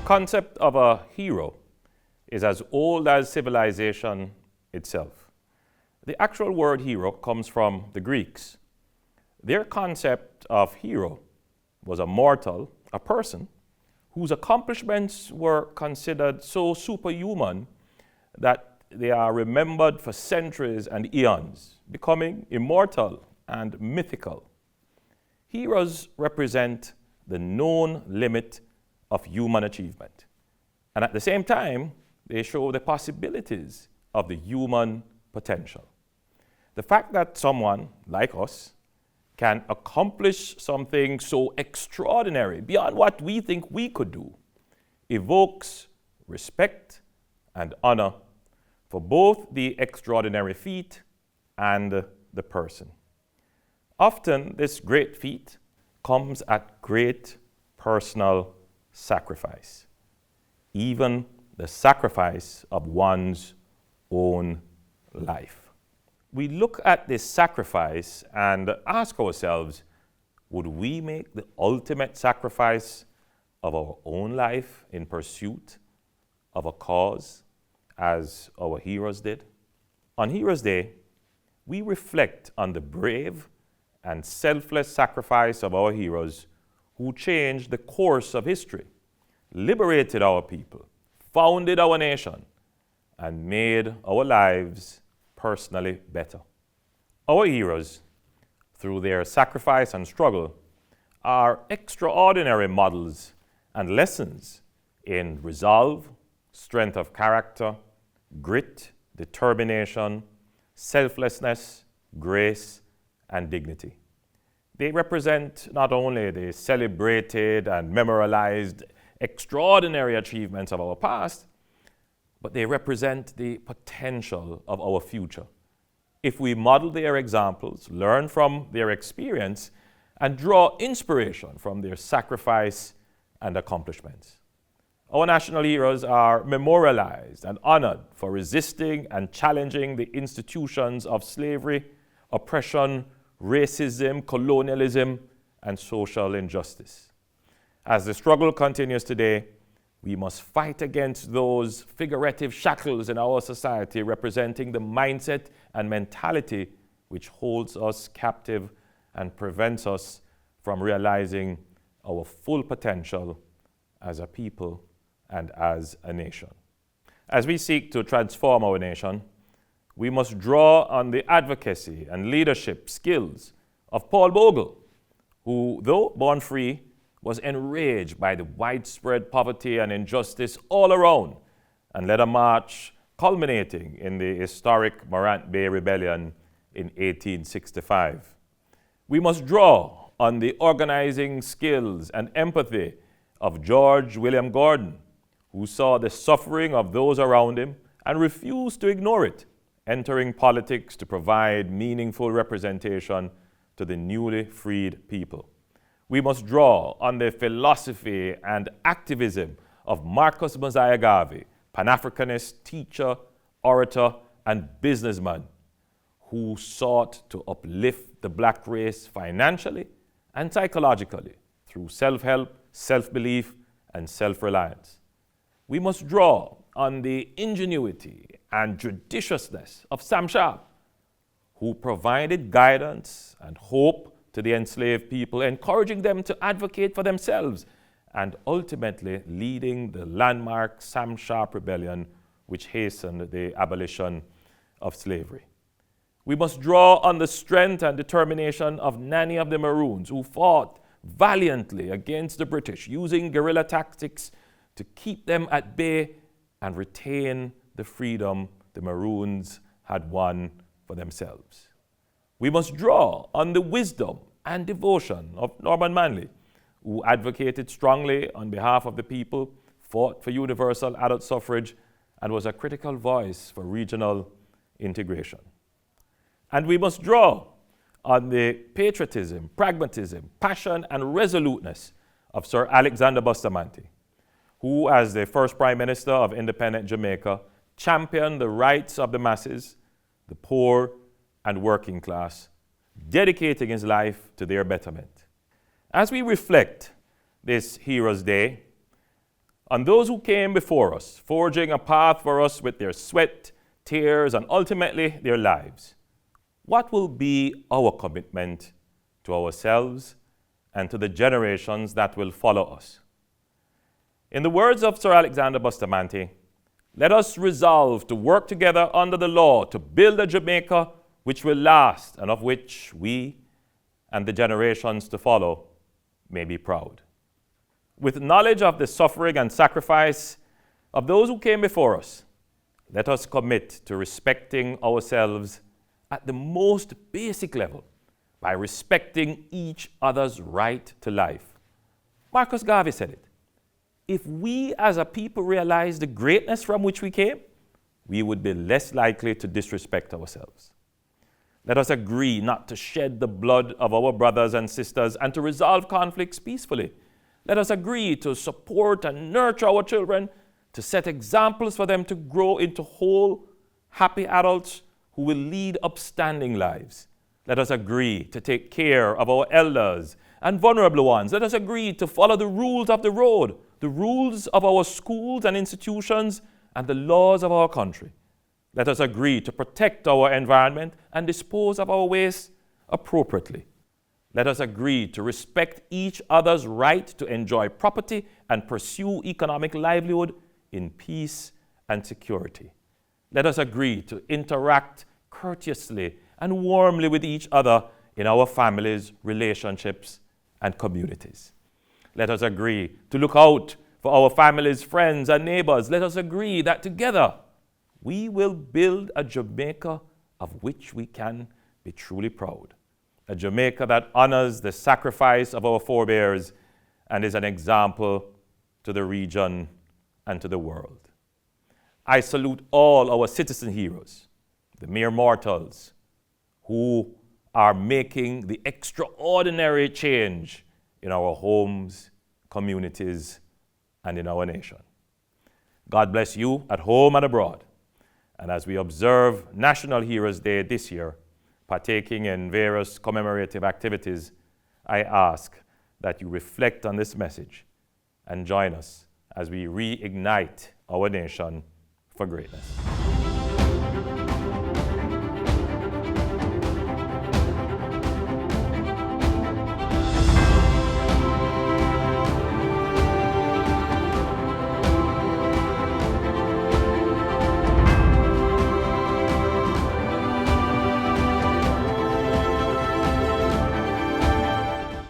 concept of a hero is as old as civilization itself. The actual word hero comes from the Greeks. Their concept of hero was a mortal, a person, whose accomplishments were considered so superhuman that they are remembered for centuries and eons, becoming immortal and mythical. Heroes represent the known limit of human achievement, and at the same time, they show the possibilities of the human potential. The fact that someone like us can accomplish something so extraordinary beyond what we think we could do evokes respect and honor for both the extraordinary feat and the person. Often, this great feat comes at great personal sacrifice, even the sacrifice of one's own life. We look at this sacrifice and ask ourselves, would we make the ultimate sacrifice of our own life in pursuit of a cause as our heroes did? On Heroes Day, we reflect on the brave and selfless sacrifice of our heroes who changed the course of history, liberated our people, founded our nation, and made our lives personally better. Our heroes, through their sacrifice and struggle, are extraordinary models and lessons in resolve, strength of character, grit, determination, selflessness, grace, and dignity. They represent not only the celebrated and memorialized extraordinary achievements of our past, but they represent the potential of our future. If we model their examples, learn from their experience, and draw inspiration from their sacrifice and accomplishments. Our national heroes are memorialized and honored for resisting and challenging the institutions of slavery, oppression, racism, colonialism, and social injustice. As the struggle continues today, we must fight against those figurative shackles in our society representing the mindset and mentality which holds us captive and prevents us from realizing our full potential as a people and as a nation. As we seek to transform our nation, we must draw on the advocacy and leadership skills of Paul Bogle, who, though born free, was enraged by the widespread poverty and injustice all around and led a march culminating in the historic Morant Bay Rebellion in 1865. We must draw on the organizing skills and empathy of George William Gordon, who saw the suffering of those around him and refused to ignore it, entering politics to provide meaningful representation to the newly freed people. We must draw on the philosophy and activism of Marcus Mosiah Garvey, Pan-Africanist teacher, orator, and businessman, who sought to uplift the black race financially and psychologically through self-help, self-belief, and self-reliance. We must draw on the ingenuity and judiciousness of Sam Sharp, who provided guidance and hope to the enslaved people, encouraging them to advocate for themselves, and ultimately leading the landmark Sam Sharp Rebellion, which hastened the abolition of slavery. We must draw on the strength and determination of Nanny of the Maroons, who fought valiantly against the British, using guerrilla tactics to keep them at bay and retain the freedom the Maroons had won for themselves. We must draw on the wisdom and devotion of Norman Manley, who advocated strongly on behalf of the people, fought for universal adult suffrage, and was a critical voice for regional integration. And we must draw on the patriotism, pragmatism, passion, and resoluteness of Sir Alexander Bustamante, who, as the first Prime Minister of independent Jamaica, championed the rights of the masses, the poor, and working class, dedicating his life to their betterment. As we reflect this Heroes Day, on those who came before us, forging a path for us with their sweat, tears, and ultimately their lives, what will be our commitment to ourselves and to the generations that will follow us? In the words of Sir Alexander Bustamante, let us resolve to work together under the law to build a Jamaica which will last and of which we and the generations to follow may be proud. With knowledge of the suffering and sacrifice of those who came before us, let us commit to respecting ourselves at the most basic level by respecting each other's right to life. Marcus Garvey said it. If we as a people realize the greatness from which we came, we would be less likely to disrespect ourselves. Let us agree not to shed the blood of our brothers and sisters and to resolve conflicts peacefully. Let us agree to support and nurture our children, to set examples for them to grow into whole, happy adults who will lead upstanding lives. Let us agree to take care of our elders and vulnerable ones. Let us agree to follow the rules of the road, the rules of our schools and institutions, and the laws of our country. Let us agree to protect our environment and dispose of our waste appropriately. Let us agree to respect each other's right to enjoy property and pursue economic livelihood in peace and security. Let us agree to interact courteously and warmly with each other in our families, relationships, and communities. Let us agree to look out for our families, friends, and neighbors. Let us agree that together we will build a Jamaica of which we can be truly proud. A Jamaica that honors the sacrifice of our forebears and is an example to the region and to the world. I salute all our citizen heroes, the mere mortals, who are making the extraordinary change in our homes, communities, and in our nation. God bless you at home and abroad. And as we observe National Heroes Day this year, partaking in various commemorative activities, I ask that you reflect on this message and join us as we reignite our nation for greatness.